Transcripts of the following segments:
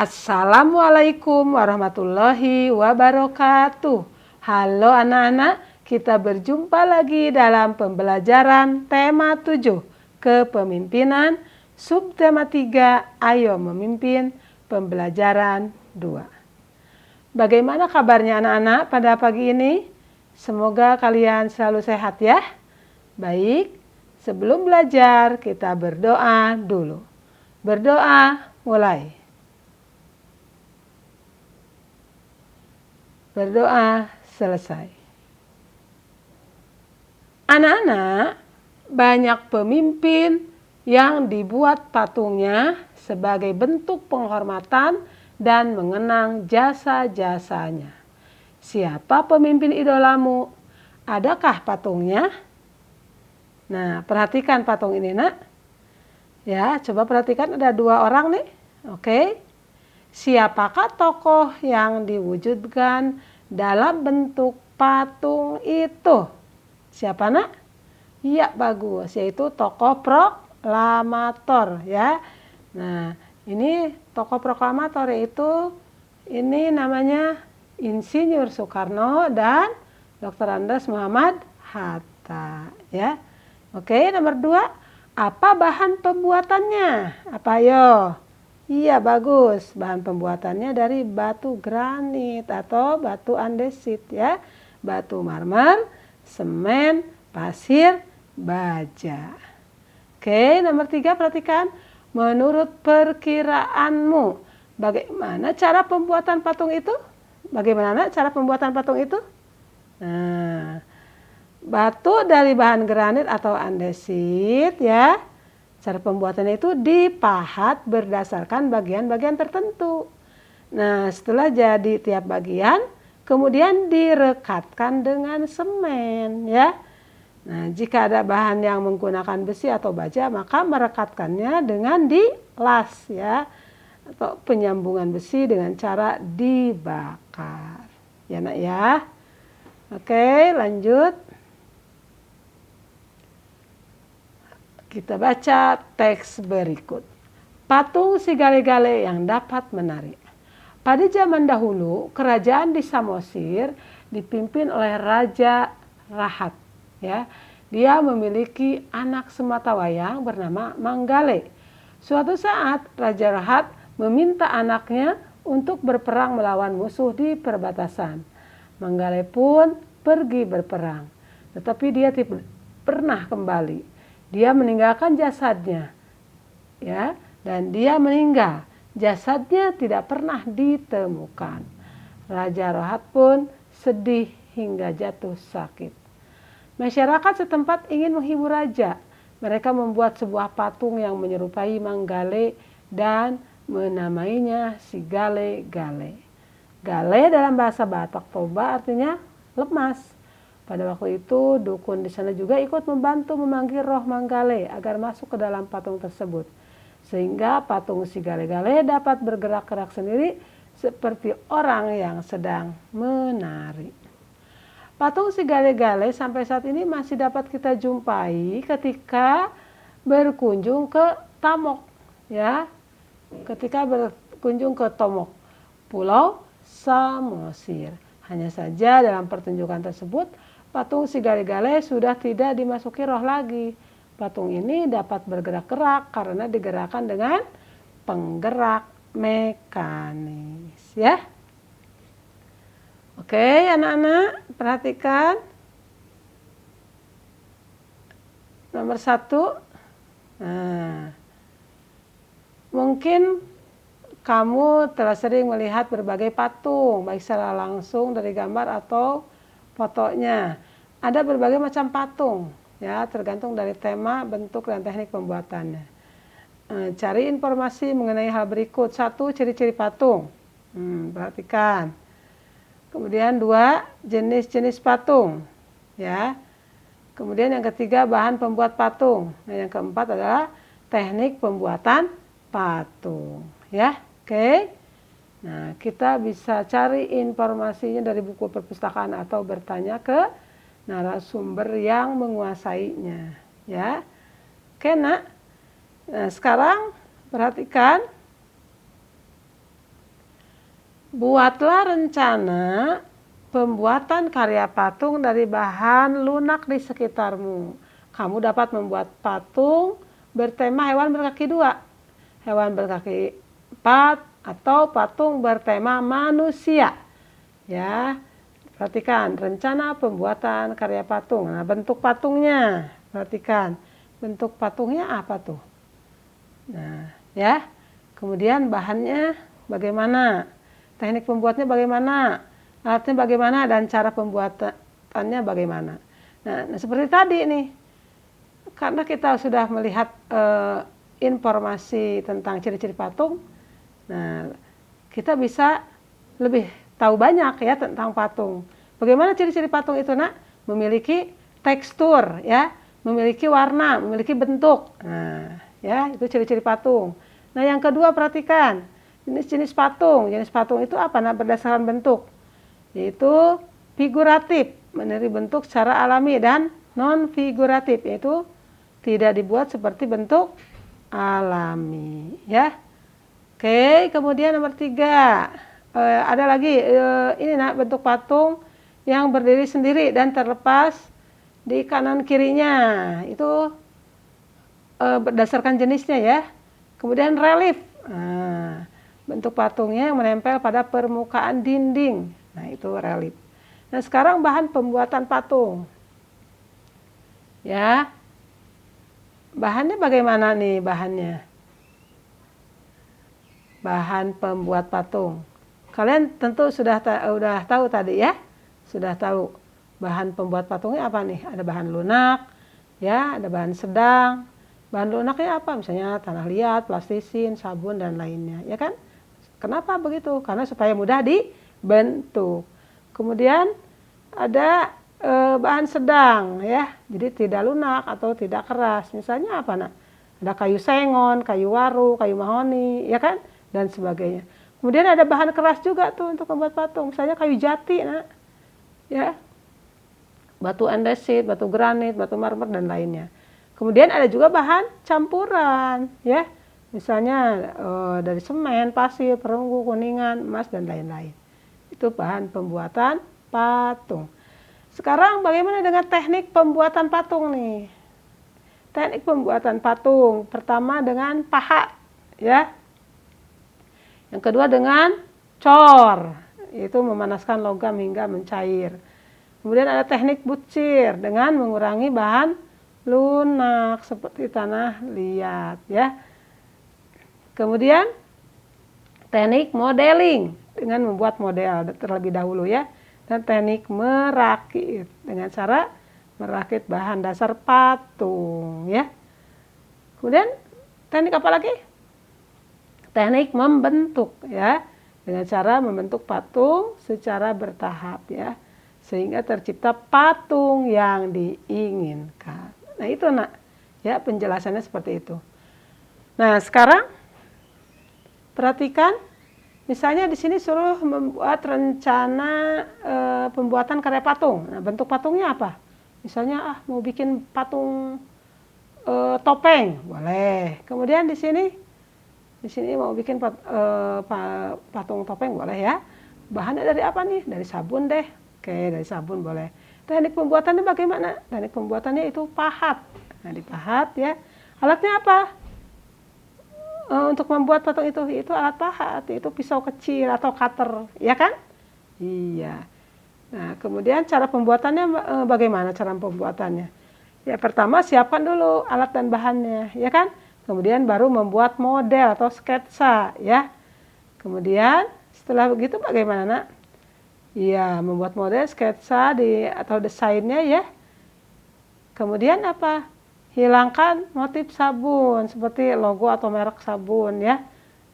Assalamualaikum warahmatullahi wabarakatuh. Halo anak-anak, kita berjumpa lagi dalam pembelajaran tema 7, kepemimpinan, subtema 3, ayo memimpin, pembelajaran 2. Bagaimana kabarnya anak-anak pada pagi ini? Semoga kalian selalu sehat ya. Baik, sebelum belajar kita berdoa dulu. Berdoa mulai. Berdoa selesai. Anak-anak, banyak pemimpin yang dibuat patungnya sebagai bentuk penghormatan dan mengenang jasa-jasanya. Siapa pemimpin idolamu? Adakah patungnya? Nah, perhatikan patung ini, nak. Ya, coba perhatikan, ada 2 orang nih. Oke. Siapakah tokoh yang diwujudkan dalam bentuk patung itu? Siapa, nak? Iya, bagus, yaitu tokoh proklamator ya. Nah, ini tokoh proklamator yaitu ini namanya Insinyur Soekarno dan Dr. Andes Muhammad Hatta ya. Oke, nomor 2, apa bahan pembuatannya? Apa yo? Iya, bagus. Bahan pembuatannya dari batu granit atau batu andesit ya. Batu marmer, semen, pasir, baja. Oke, nomor 3 perhatikan. Menurut perkiraanmu, bagaimana cara pembuatan patung itu? Bagaimana cara pembuatan patung itu? Nah, batu dari bahan granit atau andesit ya. Cara pembuatannya itu dipahat berdasarkan bagian-bagian tertentu. Nah, setelah jadi tiap bagian, kemudian direkatkan dengan semen ya. Nah, jika ada bahan yang menggunakan besi atau baja, maka merekatkannya dengan dilas ya. Atau penyambungan besi dengan cara dibakar. Ya, nak ya. Oke, lanjut. Kita baca teks berikut. Patung si gale-gale yang dapat menarik. Pada zaman dahulu, kerajaan di Samosir dipimpin oleh Raja Rahat. Ya, dia memiliki anak sematawayang bernama Manggale. Suatu saat, Raja Rahat meminta anaknya untuk berperang melawan musuh di perbatasan. Manggale pun pergi berperang, tetapi dia tidak pernah kembali. Dia meninggalkan jasadnya, ya, dan dia meninggal. Jasadnya tidak pernah ditemukan. Raja Rahat pun sedih hingga jatuh sakit. Masyarakat setempat ingin menghibur raja. Mereka membuat sebuah patung yang menyerupai Manggale dan menamainya si Gale-Gale. Gale dalam bahasa Batak Toba artinya lemas. Pada waktu itu, dukun di sana juga ikut membantu memanggil roh Manggale agar masuk ke dalam patung tersebut. Sehingga patung si Gale-Gale dapat bergerak-gerak sendiri seperti orang yang sedang menari. Patung si Gale-Gale sampai saat ini masih dapat kita jumpai ketika berkunjung ke Tamok. Ya, ketika berkunjung ke Tomok, Pulau Samosir. Hanya saja dalam pertunjukan tersebut, patung si Gale-Gale sudah tidak dimasuki roh lagi. Patung ini dapat bergerak-gerak karena digerakkan dengan penggerak mekanis. Ya. Oke, anak-anak, perhatikan. Nomor 1. Nah, mungkin kamu telah sering melihat berbagai patung, baik secara langsung dari gambar atau fotonya. Ada berbagai macam patung, ya, tergantung dari tema, bentuk, dan teknik pembuatannya. Cari informasi mengenai hal berikut. 1, ciri-ciri patung. Perhatikan. Kemudian 2, jenis-jenis patung, ya. Kemudian yang ketiga, bahan pembuat patung. Dan yang keempat adalah teknik pembuatan patung, ya. Oke. Nah, kita bisa cari informasinya dari buku perpustakaan atau bertanya ke narasumber yang menguasainya, ya. Oke, nak. Nah, sekarang perhatikan Buatlah rencana pembuatan karya patung dari bahan lunak di sekitarmu. Kamu dapat membuat patung bertema hewan berkaki 2, hewan berkaki 4, atau patung bertema manusia. Ya, perhatikan rencana pembuatan karya patung. Nah, bentuk patungnya, perhatikan bentuk patungnya apa tuh. Nah, ya. Kemudian bahannya bagaimana? Teknik pembuatnya bagaimana? Alatnya bagaimana dan cara pembuatannya bagaimana? Nah, seperti tadi nih. Karena kita sudah melihat informasi tentang ciri-ciri patung. Nah, kita bisa lebih tahu banyak ya tentang patung. Bagaimana ciri-ciri patung itu, Nak? Memiliki tekstur ya, memiliki warna, memiliki bentuk. Nah, ya, itu ciri-ciri patung. Nah, yang kedua perhatikan, jenis-jenis patung. Jenis patung itu apa? Nah, berdasarkan bentuk. Yaitu figuratif, meniri bentuk secara alami, dan non-figuratif, yaitu tidak dibuat seperti bentuk alami, ya. Oke, kemudian nomor 3. Ada lagi, ini Nak, bentuk patung yang berdiri sendiri dan terlepas di kanan kirinya. Itu berdasarkan jenisnya ya. Kemudian relief, nah, bentuk patungnya yang menempel pada permukaan dinding. Nah, itu relief. Nah, sekarang bahan pembuatan patung. Ya. Bahannya bagaimana nih bahannya? Bahan pembuat patung. Kalian tentu sudah tahu tadi ya. Sudah tahu bahan pembuat patungnya apa nih? Ada bahan lunak, ya, ada bahan sedang. Bahan lunaknya apa? Misalnya tanah liat, plastisin, sabun, dan lainnya. Ya kan? Kenapa begitu? Karena supaya mudah dibentuk. Kemudian ada bahan sedang, ya. Jadi tidak lunak atau tidak keras. Misalnya apa, Nak? Ada kayu sengon, kayu waru, kayu mahoni, ya kan? Dan sebagainya. Kemudian ada bahan keras juga tuh untuk membuat patung. Misalnya kayu jati, Nak. Ya. Batu andesit, batu granit, batu marmer, dan lainnya. Kemudian ada juga bahan campuran, ya, misalnya dari semen, pasir, perunggu, kuningan, emas, dan lain-lain. Itu bahan pembuatan patung. Sekarang bagaimana dengan teknik pembuatan patung nih? Teknik pembuatan patung pertama dengan pahat, ya. Yang kedua dengan cor, yaitu memanaskan logam hingga mencair. Kemudian ada teknik bucir dengan mengurangi bahan lunak seperti tanah liat, ya. Kemudian teknik modeling dengan membuat model terlebih dahulu, ya. Dan teknik merakit dengan cara merakit bahan dasar patung, ya. Kemudian teknik apa lagi? Teknik membentuk, ya, dengan cara membentuk patung secara bertahap, ya, sehingga tercipta patung yang diinginkan. Nah, itu, Nak, ya, penjelasannya seperti itu. Nah, sekarang perhatikan, misalnya di sini suruh membuat rencana pembuatan karya patung. Nah, bentuk patungnya apa? Misalnya mau bikin patung topeng, boleh. Kemudian di sini mau bikin patung topeng, boleh ya. Bahannya dari apa nih? Dari sabun deh. Oke, dari sabun boleh. Teknik pembuatannya bagaimana? Teknik pembuatannya itu pahat. Nah, dipahat, ya. Alatnya apa? Untuk membuat patung itu alat pahat, itu pisau kecil atau cutter, ya kan? Iya. Nah, kemudian cara pembuatannya bagaimana cara pembuatannya? Ya, pertama siapkan dulu alat dan bahannya, ya kan? Kemudian baru membuat model atau sketsa, ya. Kemudian setelah begitu bagaimana, Nak? Iya, membuat model, sketsa atau desainnya, ya. Kemudian apa? Hilangkan motif sabun seperti logo atau merek sabun, ya.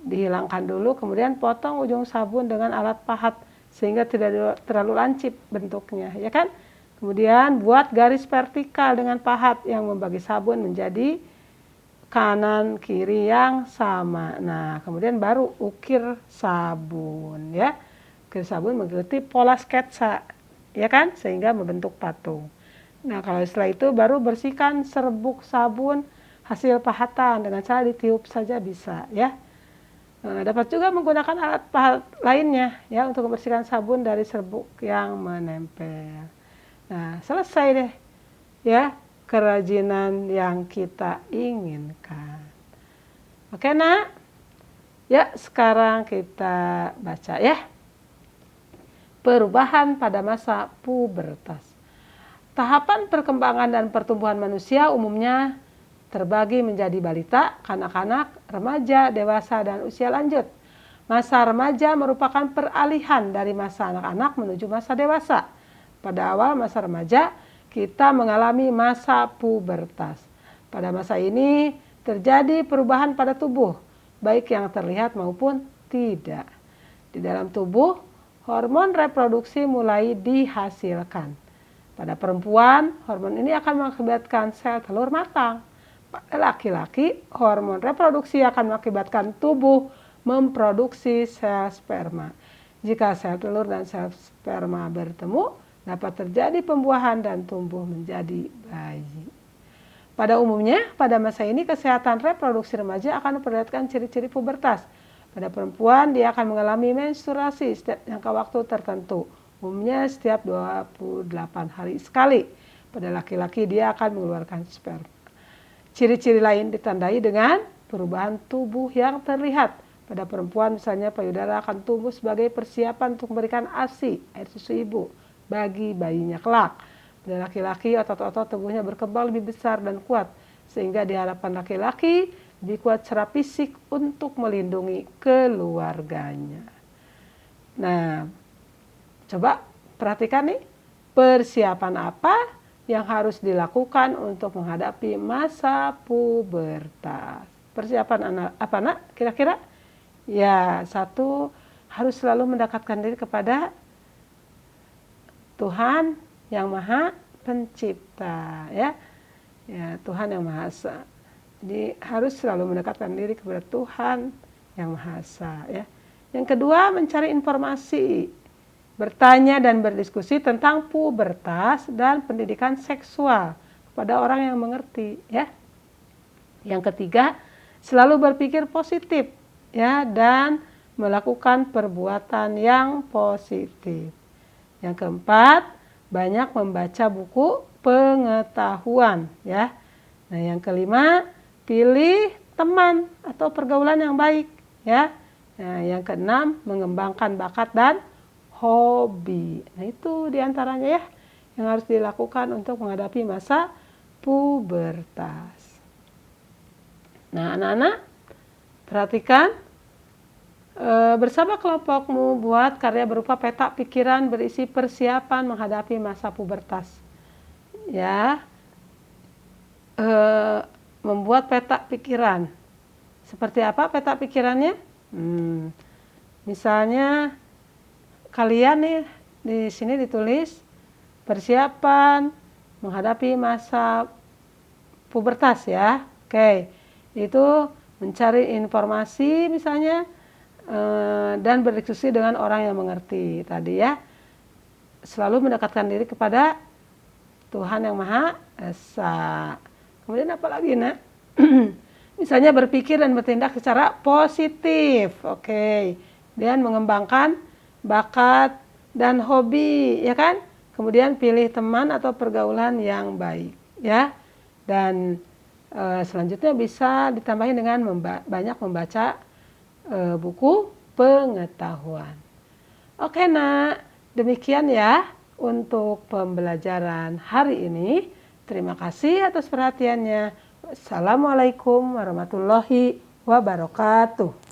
Dihilangkan dulu, kemudian potong ujung sabun dengan alat pahat sehingga tidak terlalu lancip bentuknya, ya kan? Kemudian buat garis vertikal dengan pahat yang membagi sabun menjadi kanan kiri yang sama. Nah, kemudian baru ukir sabun, ya. Ukir sabun mengikuti pola sketsa, ya kan? Sehingga membentuk patung. Nah, kalau setelah itu baru bersihkan serbuk sabun hasil pahatan dengan cara ditiup saja bisa, ya. Dapat juga menggunakan alat lainnya ya untuk membersihkan sabun dari serbuk yang menempel. Nah, selesai deh ya kerajinan yang kita inginkan. Oke, Nak? Ya, sekarang kita baca ya. Perubahan pada masa pubertas. Tahapan perkembangan dan pertumbuhan manusia umumnya terbagi menjadi balita, kanak-kanak, remaja, dewasa, dan usia lanjut. Masa remaja merupakan peralihan dari masa anak-anak menuju masa dewasa. Pada awal masa remaja, kita mengalami masa pubertas. Pada masa ini terjadi perubahan pada tubuh, baik yang terlihat maupun tidak. Di dalam tubuh, hormon reproduksi mulai dihasilkan. Pada perempuan, hormon ini akan mengakibatkan sel telur matang. Pada laki-laki, hormon reproduksi akan mengakibatkan tubuh memproduksi sel sperma. Jika sel telur dan sel sperma bertemu, dapat terjadi pembuahan dan tumbuh menjadi bayi. Pada umumnya, pada masa ini kesehatan reproduksi remaja akan memperlihatkan ciri-ciri pubertas. Pada perempuan, dia akan mengalami menstruasi setiap jangka waktu tertentu, umumnya setiap 28 hari sekali. Pada laki-laki, dia akan mengeluarkan sperma. Ciri-ciri lain ditandai dengan perubahan tubuh yang terlihat. Pada perempuan misalnya payudara akan tumbuh sebagai persiapan untuk memberikan ASI, air susu ibu, bagi bayinya kelak. Pada laki-laki otot-otot tubuhnya berkembang lebih besar dan kuat, sehingga diharapkan laki-laki lebih kuat secara fisik untuk melindungi keluarganya. Nah, coba perhatikan nih, persiapan apa yang harus dilakukan untuk menghadapi masa pubertas. Persiapan apa, Nak? Kira-kira? Ya, satu, harus selalu mendekatkan diri kepada Tuhan yang Maha Pencipta, ya. Ya, Tuhan yang Maha Esa. Jadi harus selalu mendekatkan diri kepada Tuhan yang Maha Esa, ya. Yang kedua, mencari informasi, bertanya dan berdiskusi tentang pubertas dan pendidikan seksual kepada orang yang mengerti, ya. Yang ketiga, selalu berpikir positif, ya, dan melakukan perbuatan yang positif. Yang keempat, banyak membaca buku pengetahuan, ya. Nah, yang kelima, pilih teman atau pergaulan yang baik, ya. Nah, yang keenam, mengembangkan bakat dan hobi. Nah, itu diantaranya ya yang harus dilakukan untuk menghadapi masa pubertas. Nah, anak-anak, perhatikan bersama kelompokmu buat karya berupa peta pikiran berisi persiapan menghadapi masa pubertas. Ya, membuat peta pikiran. Seperti apa peta pikirannya? Misalnya kalian nih di sini ditulis persiapan menghadapi masa pubertas ya. Oke, itu mencari informasi misalnya dan berdiskusi dengan orang yang mengerti tadi ya. Selalu mendekatkan diri kepada Tuhan yang Maha Esa. Kemudian apa lagi, Nak? Misalnya berpikir dan bertindak secara positif. Oke. Dan mengembangkan bakat dan hobi, ya kan? Kemudian pilih teman atau pergaulan yang baik, ya. Dan selanjutnya bisa ditambahin dengan banyak membaca buku pengetahuan. Oke, Nak. Demikian ya untuk pembelajaran hari ini. Terima kasih atas perhatiannya. Wassalamualaikum warahmatullahi wabarakatuh.